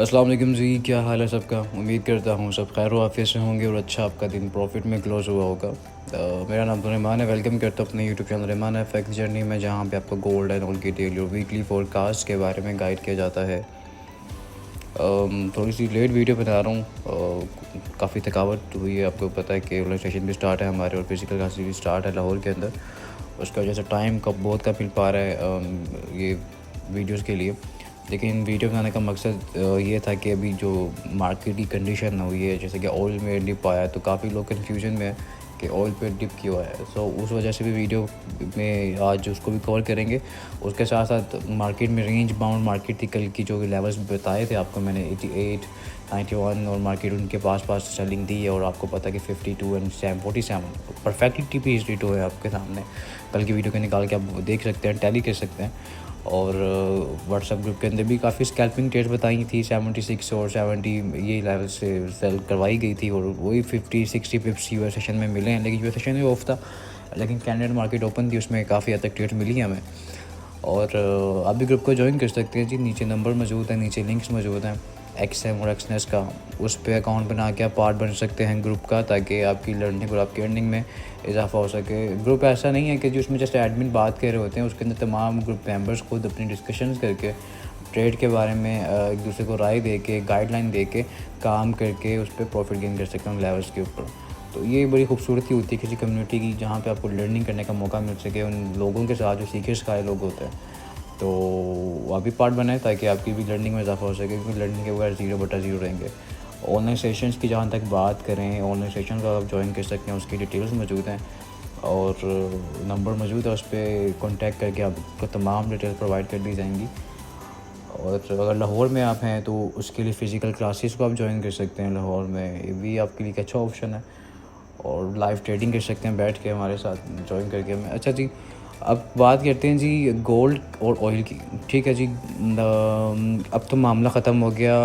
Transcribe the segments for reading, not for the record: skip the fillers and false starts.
अस्सलाम वालेकुम जी, क्या हाल है सबका। उम्मीद करता हूँ सब खैर आफियत से होंगे और अच्छा आपका दिन प्रॉफिट में क्लोज़ हुआ होगा। मेरा नाम तो रहमान है। वेलकम करता हूँ अपने YouTube channel Rahman FX journey में, जहाँ पे आपको गोल्ड एंड ऑयल की डेली और वीकली फोरकास्ट के बारे में गाइड किया जाता है। थोड़ी सी लेट वीडियो बना रहा हूँ, काफ़ी थकावट हुई है। आपको पता है कि रजिस्ट्रेशन भी स्टार्ट है हमारे और फिज़िकल क्लासेस भी स्टार्ट है लाहौर के अंदर। उसकी वजह से टाइम कब बहुत कम मिल पा रहा है ये वीडियोज़ के लिए। लेकिन वीडियो बनाने का मकसद ये था कि अभी जो मार्केट की कंडीशन हुई है, जैसे कि ऑयल में डिप आया, तो काफ़ी लोग कन्फ्यूजन में है कि ऑयल पे डिप क्यों आया है। सो उस वजह से भी वीडियो में आज उसको भी कवर करेंगे। उसके साथ साथ मार्केट में रेंज बाउंड मार्केट थी कल की, जो लेवल्स बताए थे आपको मैंने 88, 91, और मार्केट उनके पास सेलिंग दी है। और आपको पता है कि 52 एंड 47 परफेक्टली टीपी हिस्ट्री है आपके सामने। कल की वीडियो के निकाल के आप देख सकते हैं, टैली कर सकते हैं। और व्हाट्सएप ग्रुप के अंदर भी काफ़ी स्कैल्पिंग ट्रेड्स बताई थी। 76 और 70 ये लेवल से सेल करवाई गई थी और वही 50-60 पिप्स यूएस सेशन में मिले हैं। लेकिन यूएस सेशन भी ऑफ था, लेकिन कैनेडियन मार्केट ओपन थी, उसमें काफ़ी हद तक ट्रेड्स मिली हैं हमें। और आप भी ग्रुप को ज्वाइन कर सकते हैं जी। नीचे नंबर मौजूद है, नीचे लिंक्स मौजूद हैं एक्सएम और एक्सनेस का। उस पर अकाउंट बना के आप पार्ट बन सकते हैं ग्रुप का, ताकि आपकी लर्निंग और आपकी अर्निंग में इजाफा हो सके। ग्रुप ऐसा नहीं है कि जो उसमें जस्ट एडमिन बात कर रहे होते हैं, उसके अंदर तमाम ग्रुप मेंबर्स खुद अपनी डिस्कशंस करके ट्रेड के बारे में एक दूसरे को राय दे के, गाइडलाइन दे के, काम करके उस पर प्रॉफिट गेन कर सकते हैं लेवल्स के ऊपर। तो ये बड़ी खूबसूरती होती है किसी कम्युनिटी की, जहाँ पे आपको लर्निंग करने का मौका मिल सके उन लोगों के साथ जो सीखे सिखाए लोग होते हैं। तो आप भी पार्ट बनाए ताकि आपकी भी लर्निंग में इजाफा हो सके, क्योंकि लर्निंग के बगैर 0/0 रहेंगे। ऑनलाइन सेशंस की जहाँ तक बात करें, ऑनलाइन सेशन का आप ज्वाइन कर सकते हैं, उसकी डिटेल्स मौजूद हैं और नंबर मौजूद है। उस पर कॉन्टैक्ट करके आपको तमाम डिटेल्स प्रोवाइड कर दी जाएंगी। और अगर लाहौर में आप हैं तो उसके लिए फ़िज़िकल क्लासेस को आप ज्वाइन कर सकते हैं लाहौर में, ये भी आपके लिए एक अच्छा ऑप्शन है। और लाइव ट्रेडिंग कर सकते हैं बैठ के हमारे साथ ज्वाइन करके हमें। अच्छा जी, अब बात करते हैं जी गोल्ड और ऑयल की। ठीक है जी, अब तो मामला ख़त्म हो गया।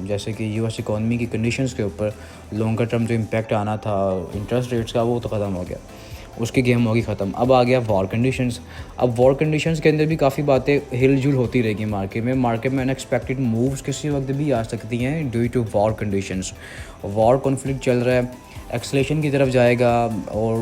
जैसे कि यूएस इकॉनमी की कंडीशंस के ऊपर लॉन्गर टर्म जो इम्पैक्ट आना था इंटरेस्ट रेट्स का, वो तो ख़त्म हो गया, उसकी गेम होगी ख़त्म। अब आ गया वॉर कंडीशंस। अब वॉर कंडीशंस के अंदर भी काफ़ी बातें हिल जुल होती रहेगी मार्केट में अनएक्सपेक्टेड मूव्स किसी वक्त भी आ सकती हैं due to war conditions. War conflict चल रहा है, एक्सलेशन की तरफ जाएगा और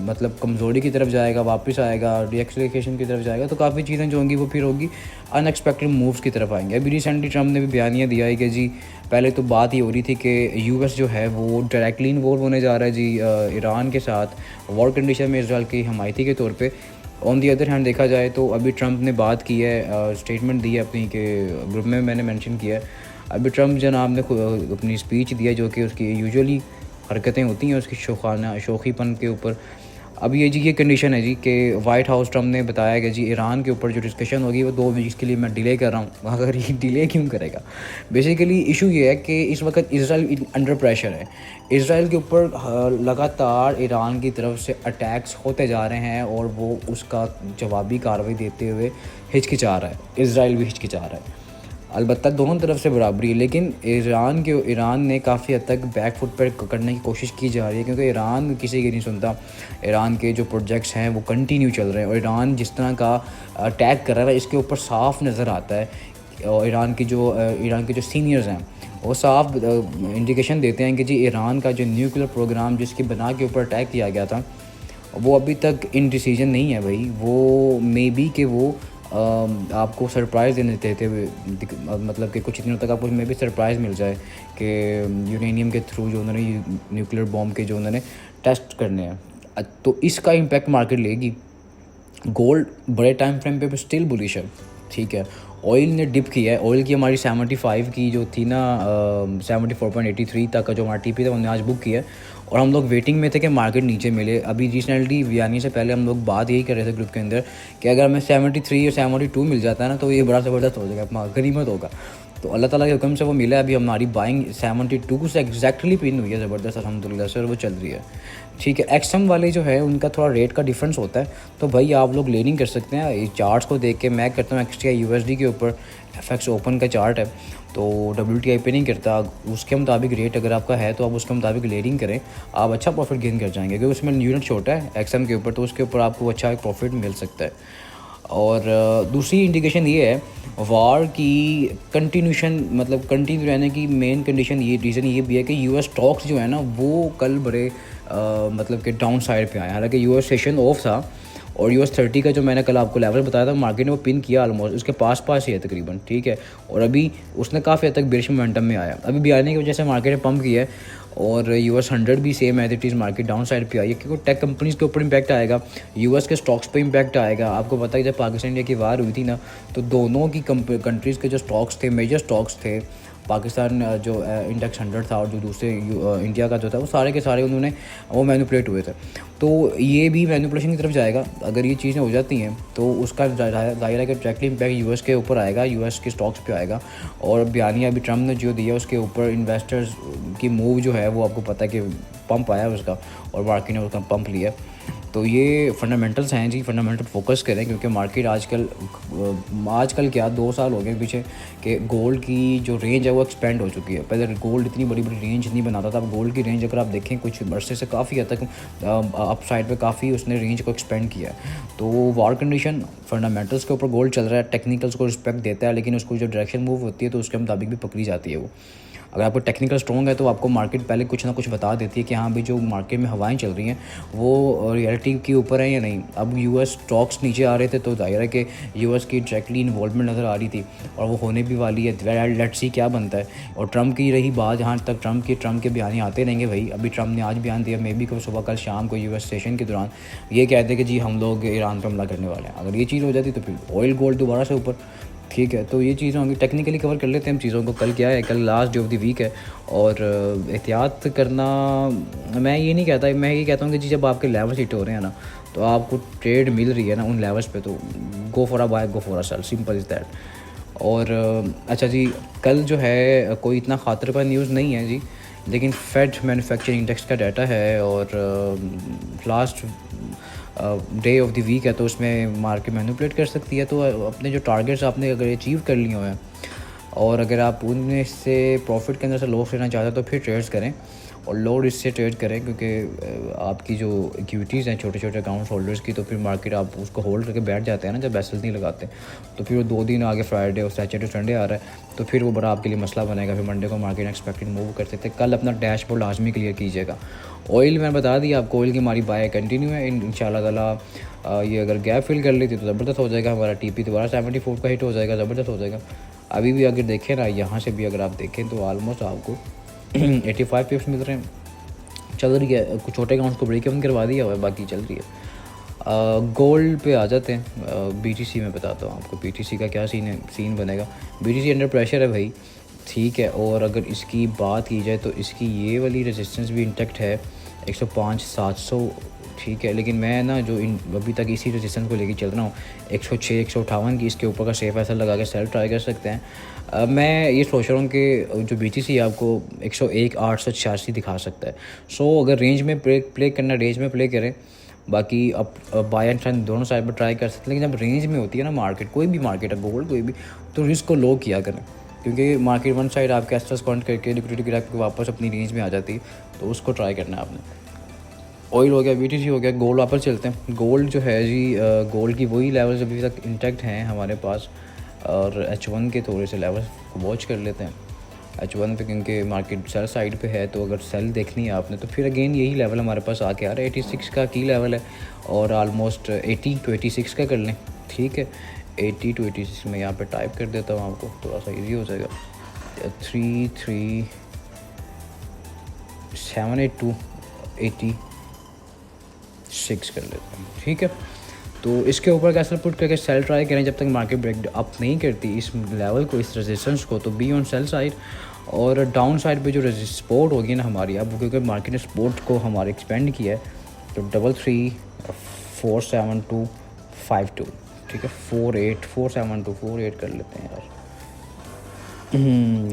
मतलब कमज़ोरी की तरफ जाएगा, वापस आएगा, डीएक्सलेशन की तरफ जाएगा। तो काफ़ी चीज़ें जो होंगी वो फिर होगी अनएक्सपेक्टेड मूव्स की तरफ आएंगे। अभी रिसेंटली ट्रम्प ने भी बयानिया दिया है कि जी पहले तो बात ये हो रही थी कि यूएस जो है वो डायरेक्टली इन्वॉल्व होने जा रहा है जी ईरान के साथ वॉर कंडीशन में इसराइल की हमायती के तौर पे। ऑन दी अदर हैंड देखा जाए तो अभी ट्रम्प ने बात की है, स्टेटमेंट दी है अपनी के ग्रुप में मैंने मेंशन किया है। अभी ट्रम्प जनाब ने अपनी स्पीच दी है, जो कि उसकी यूजुअली हरकतें होती हैं उसकी शोखीपन के ऊपर। अब ये जी ये कंडीशन है जी कि वाइट हाउस ट्रम्प ने बताया कि जी ईरान के ऊपर जो डिस्कशन होगी वो 2 वीक्स के लिए मैं डिले कर रहा हूँ। अगर ये डिले क्यों करेगा, बेसिकली इशू ये है कि इस वक्त इसराइल अंडर प्रेशर है। इसराइल के ऊपर लगातार ईरान की तरफ से अटैक्स होते जा रहे हैं और वो उसका जवाबी कार्रवाई देते हुए हिचकिचा रहा है। इसराइल भी हिचकिचा रहा है, अलबत्ता दोनों तरफ से बराबरी है। लेकिन ईरान ने काफ़ी हद तक बैक फुट पर करने की कोशिश की जा रही है, क्योंकि ईरान किसी की नहीं सुनता। ईरान के जो प्रोजेक्ट्स हैं वो कंटिन्यू चल रहे हैं और ईरान जिस तरह का अटैक कर रहा है इसके ऊपर साफ नज़र आता है। और ईरान के जो सीनियर्स हैं वो साफ इंडिकेशन देते हैं कि जी ईरान का जो न्यूक्लियर प्रोग्राम जिसकी बना के ऊपर अटैक किया गया था वो अभी तक इन डिसीजन नहीं है भाई। वो मे बी कि वो आपको सरप्राइज़ देने देते हुए, मतलब कि कुछ दिनों तक आपको मे भी सरप्राइज़ मिल जाए कि यूरेनियम के थ्रू जो उन्होंने न्यूक्लियर बॉम्ब के जो उन्होंने टेस्ट करने हैं, तो इसका इम्पैक्ट मार्केट लेगी। गोल्ड बड़े टाइम फ्रेम पे स्टिल बुलिश है, ठीक है। ऑयल ने डिप किया है, ऑयल की हमारी 75 की जो थी ना 74.83 तक का जो हमारा टीपी था उन्होंने आज बुक किया है। और हम लोग वेटिंग में थे कि मार्केट नीचे मिले। अभी रिसेंटली बयानी से पहले हम लोग बात यही कर रहे थे ग्रुप के अंदर कि अगर हमें 73 या 72 मिल जाता है ना तो ये बड़ा ज़बरदस्त हो जाएगा, गनीमत होगा। तो अल्लाह ताला के हुक्म से वो मिला। अभी हमारी बाइंग 72 से एग्जैक्टली पिन हुई है, ज़बरदस्त अल्हम्दुलिल्लाह से, और वो चल रही है, ठीक है। एक्सएम वाले जो है उनका थोड़ा रेट का डिफरेंस होता है, तो भाई आप लोग लेनिंग कर सकते हैं। ये चार्ट्स को देख के मैं करता हूँ एक्सटीआई यूएसडी के ऊपर एफएक्स ओपन का चार्ट है, तो WTI पे नहीं करता। उसके मुताबिक रेट अगर आपका है तो आप उसके मुताबिक लेनिंग करें, आप अच्छा प्रॉफिट गेन कर जाएंगे, क्योंकि उसमें यूनिट छोटा है एक्सएम के ऊपर, तो उसके ऊपर आपको अच्छा एक प्रॉफिट मिल सकता है। और दूसरी इंडिकेशन ये है वार की कंटिन्यूशन, मतलब कंटिन्यू रहने की मेन कंडीशन, ये रीज़न ये भी है कि यूएस स्टॉक्स जो है ना वो कल बड़े मतलब कि डाउन साइड पे आए। हालांकि यूएस सेशन ऑफ था और US 30 का जो मैंने कल आपको लेवल बताया था मार्केट ने वो पिन किया ऑलमोस्ट, उसके पास ही है तकरीबन, ठीक है। और अभी उसने काफ़ी हद तक बेरिश मोमेंटम में आया, अभी भी आने की वजह से मार्केट ने पंप किया है। और US 100 भी same as it is market down side पे आई है, क्योंकि टेक कंपनीज़ के ऊपर इम्पैक्ट आएगा, यूएस के स्टॉक्स पे इम्पैक्ट आएगा। आपको पता है जब पाकिस्तान इंडिया की वार हुई थी ना, तो दोनों की कंट्रीज़ के जो स्टॉक्स थे, मेजर स्टॉक्स थे, पाकिस्तान जो इंडेक्स 100 था और जो दूसरे इंडिया का जो था, वो सारे के सारे उन्होंने वो मैनिपुलेट हुए थे। तो ये भी मैनिपुलेशन की तरफ जाएगा। अगर ये चीज़ें हो जाती हैं तो उसका ज़ाहिर है कि डायरेक्टली इम्पैक्ट यूएस के ऊपर आएगा, यूएस के स्टॉक्स पे आएगा। और बयानिया अभी ट्रम्प ने जो दिया उसके ऊपर इन्वेस्टर्स की मूव जो है वो आपको पता है कि पंप आया उसका, और मार्केट ने उसका पंप लिया। तो ये फंडामेंटल्स हैं जी, फंडामेंटल फोकस करें, क्योंकि मार्केट आजकल क्या 2 साल हो गए पीछे कि गोल्ड की जो रेंज है वो एक्सपेंड हो चुकी है। पहले गोल्ड इतनी बड़ी बड़ी रेंज नहीं बनाता था, अब गोल्ड की रेंज अगर आप देखें कुछ अरसे से काफ़ी हद तक अप साइड पे काफ़ी उसने रेंज को एक्सपेंड किया है। तो वार कंडीशन फंडामेंटल्स के ऊपर गोल्ड चल रहा है, टेक्निकल्स को रिस्पेक्ट देता है, लेकिन उसको जो डायरेक्शन मूव होती है तो उसके मुताबिक भी पकड़ी जाती है वो। अगर आपको टेक्निकल स्ट्रॉन्ग है तो आपको मार्केट पहले कुछ ना कुछ बता देती है कि हाँ भाई जो मार्केट में हवाएं चल रही हैं वो रियलिटी के ऊपर है या नहीं। अब यूएस स्टॉक्स नीचे आ रहे थे तो जाहिर है कि यूएस की डायरेक्टली इन्वॉल्वमेंट नज़र आ रही थी, और वो होने भी वाली है। लेट्स सी क्या बनता है। और ट्रम्प की रही बात, जहाँ तक ट्रम्प के बयान आते रहेंगे भाई। अभी ट्रम्प ने आज बयान दिया, मे बी कल सुबह कल शाम को यूएस सेशन के दौरान ये कहते हैं कि जी हम लोग ईरान पर हमला करने वाले हैं। अगर ये चीज़ हो जाती तो फिर ऑयल गोल्ड दोबारा से ऊपर, ठीक है। तो ये चीज़ें होंगी, टेक्निकली कवर कर लेते हैं हम चीज़ों को। कल क्या है, कल last day of the week है, और एहतियात करना, मैं ये नहीं कहता, मैं ये कहता हूँ कि जी जब आपके लेवल्स हिट हो रहे हैं ना, तो आपको ट्रेड मिल रही है ना उन लेवल्स पे, तो go for a buy, go for a sell, simple is that. और अच्छा जी, कल जो है कोई इतना खातर का न्यूज़ नहीं है जी, लेकिन फेड मैन्युफैक्चरिंग इंडेक्स का डाटा है, और last day of the week है, तो उसमें मार्केट मैनिपुलेट कर सकती है। तो अपने जो टारगेट्स आपने अगर अचीव कर लिए हुए हैं, और अगर आप उनमें से प्रॉफिट के अंदर से लॉस लेना चाहते हैं तो फिर ट्रेड्स करें, और लो रिस्क से ट्रेड करें, क्योंकि आपकी जो इक्विटीज़ हैं छोटे छोटे अकाउंट होल्डर्स की, तो फिर मार्केट आप उसको होल्ड करके बैठ जाते हैं ना जब एसेस नहीं लगाते, तो फिर वो 2 दिन आगे फ्राइडे और सैटरडे संडे आ रहा है, तो फिर वो बड़ा आपके लिए मसला बनेगा। फिर मंडे को मार्केट एक्सपेक्टेड मूव कर सकते हैं। कल अपना डैशबोर्ड लाजमी क्लियर कीजिएगा। ऑयल मैंने बता दिया आपको, ऑयल की हमारी बाय कंटिन्यू है इंशाल्लाह ताला। ये अगर गैप फिल कर लेती तो ज़बरदस्त हो जाएगा, हमारा टीपी दोबारा 74 का हिट हो जाएगा, ज़बरदस्त हो जाएगा। अभी भी अगर देखें ना, यहाँ से भी अगर आप देखें तो ऑलमोस्ट आपको 85 पिप्स मिल रहे हैं, चल रही है। कुछ छोटे अकाउंट्स को ब्रेक इवन करवा दिया हुआ है, बाकी चल रही है। गोल्ड पे आ जाते हैं। BTC में बताता हूँ आपको BTC का क्या सीन बनेगा। BTC अंडर प्रेशर है भाई, ठीक है। और अगर इसकी बात की जाए तो इसकी ये वाली रेजिस्टेंस भी इंटैक्ट है 105-700, ठीक है। लेकिन मैं ना जो अभी तक इसी रेजिस्टेंस को लेके चल रहा हूँ 106-158 की, इसके ऊपर का सेफ ऐसा लगा के सेल ट्राई कर सकते हैं। मैं ये सोच रहा हूँ कि जो BTC है आपको 101-886 दिखा सकता है। सो अगर रेंज में प्ले करना, रेंज में प्ले करें। बाकी अब बाय एंड सेल दोनों साइड पर ट्राई कर सकते हैं, लेकिन जब रेंज में होती है ना मार्केट, कोई भी मार्केट है, गोल्ड कोई भी, तो रिस्क को लो किया करें, क्योंकि मार्केट वन साइड आपके एस्ट्रस काउंट करके लिक्विडिटी गिरा के वापस अपनी रेंज में आ जाती है, तो उसको ट्राई करना है आपने। ऑयल हो गया, BTC हो गया, गोल्ड वापस चलते हैं। गोल्ड जो है जी, गोल्ड की वही लेवल्स अभी तक इंटैक्ट हैं हमारे पास, और H1 के थोड़े से लेवल्स को वॉच कर लेते हैं H1 पे, क्योंकि मार्केट सेल साइड पे है। तो अगर सेल देखनी है आपने तो फिर अगेन यही लेवल हमारे पास आके आ रहा है, 86 का की लेवल है, और आलमोस्ट 80 to 86 का कर लें, ठीक है। 80 to 86 में यहाँ पे टाइप कर देता हूँ, आपको थोड़ा सा इजी हो जाएगा। 3378286 कर लेते हैं, ठीक है। तो इसके ऊपर कैसे पुट करके सेल ट्राई करें जब तक मार्केट ब्रेक अप नहीं करती इस लेवल को, इस रेजिस्टेंस को, तो बी ऑन सेल साइड। और डाउन साइड पे जो सपोर्ट होगी ना हमारी, अब क्योंकि मार्केट ने सपोर्ट को हमारे एक्सपेंड किया है, तो 33475252, ठीक है। 4847248 कर लेते हैं यार।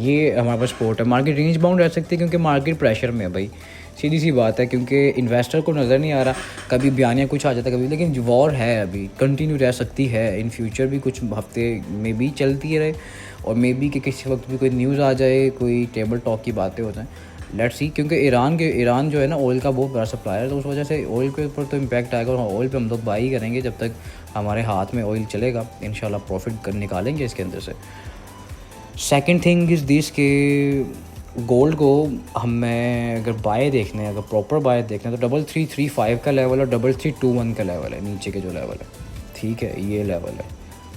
ये हमारे पास सपोर्ट है। मार्केट रेंज बाउंड रह सकती है क्योंकि मार्केट प्रेशर में है भाई, सीधी सी बात है, क्योंकि इन्वेस्टर को नज़र नहीं आ रहा, कभी बयानिया कुछ आ जाता है कभी, लेकिन वॉर है अभी, कंटिन्यू रह सकती है। इन फ्यूचर भी कुछ हफ्ते में भी चलती रहे, और मे बी कि किसी वक्त भी कोई न्यूज़ आ जाए, कोई टेबल टॉक की बातें हो जाएं, लेट्स सी। क्योंकि ईरान जो है ना ऑयल का बहुत बड़ा सप्लायर है, तो उस वजह से ऑयल के ऊपर तो इम्पैक्ट आएगा, और ऑयल पे हम लोग बाई करेंगे जब तक हमारे हाथ में ऑयल चलेगा, इंशाल्लाह प्रॉफिट निकालेंगे इसके अंदर से। सेकंड थिंग इज़ दिस कि गोल्ड को हमें अगर बाय देखने हैं, अगर प्रॉपर बाय देखना है तो 3335 का लेवल और 3321 का लेवल है, नीचे के जो लेवल है, ठीक है, ये लेवल है।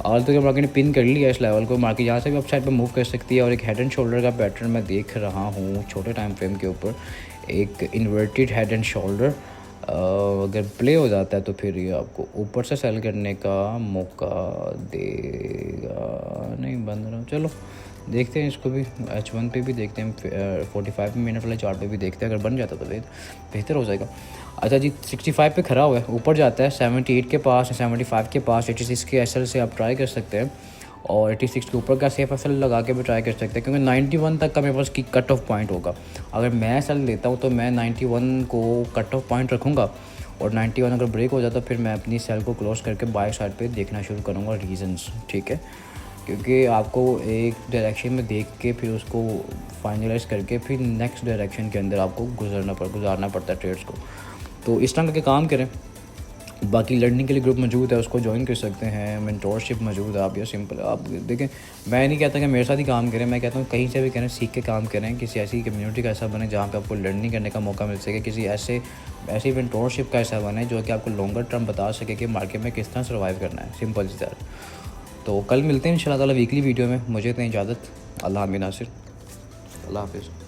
आज तो मार्केट ने पिन कर लिया इस लेवल को, मार्केट यहाँ से भी अपसाइड पे मूव कर सकती है। और एक हेड एंड शोल्डर का पैटर्न मैं देख रहा हूँ छोटे टाइम फ्रेम के ऊपर, एक इन्वर्टेड हेड एंड शोल्डर अगर प्ले हो जाता है तो फिर ये आपको ऊपर से सेल करने का मौका देगा। नहीं बंद रहा, चलो देखते हैं इसको भी, H1 पे भी देखते हैं, 45 मिनट वाले चार्ट पे भी देखते हैं, अगर बन जाता तो बेहतर हो जाएगा। अच्छा जी, 65 पे खड़ा हुआ है, ऊपर जाता है 78 के पास, 75 के पास, 86 के SL से आप ट्राई कर सकते हैं, और 86 के ऊपर का सेफ SL लगा के भी ट्राई कर सकते हैं, क्योंकि 91 तक का मेरे पास की कट ऑफ पॉइंट होगा। अगर मैं सेल लेता हूँ तो मैं 91 को कट ऑफ पॉइंट रखूँगा, और 91 अगर ब्रेक हो जाता तो फिर मैं अपनी सेल को क्लोज करके बाय साइड पे देखना शुरू करूँगा रीजंस, ठीक है, क्योंकि आपको एक डायरेक्शन में देख के फिर उसको फाइनलाइज करके फिर नेक्स्ट डायरेक्शन के अंदर आपको गुजारना पड़ता है ट्रेड्स को। तो इस तरह के काम करें। बाकी लर्निंग के लिए ग्रुप मौजूद है, उसको ज्वाइन कर सकते हैं, मेंटोरशिप मौजूद है। आप ये सिंपल आप देखें, मैं नहीं कहता कि मेरे साथ ही काम करें, मैं कहता हूँ कहीं से भी करें, सीख के काम करें, किसी ऐसी कम्युनिटी का ऐसा बने जहाँ पे आपको लर्निंग करने का मौका मिल सके, किसी ऐसी मेंटोरशिप का ऐसा बने जो कि आपको लॉन्गर टर्म बता सके कि मार्केट में किस तरह सर्वाइव करना है, सिंपल सी तरह। तो कल मिलते हैं इंशाल्लाह ताला वीकली वीडियो में। मुझे इतनी इजाज़त, अल्लाह हामिद नासिर, अल्लाह हाफिज़।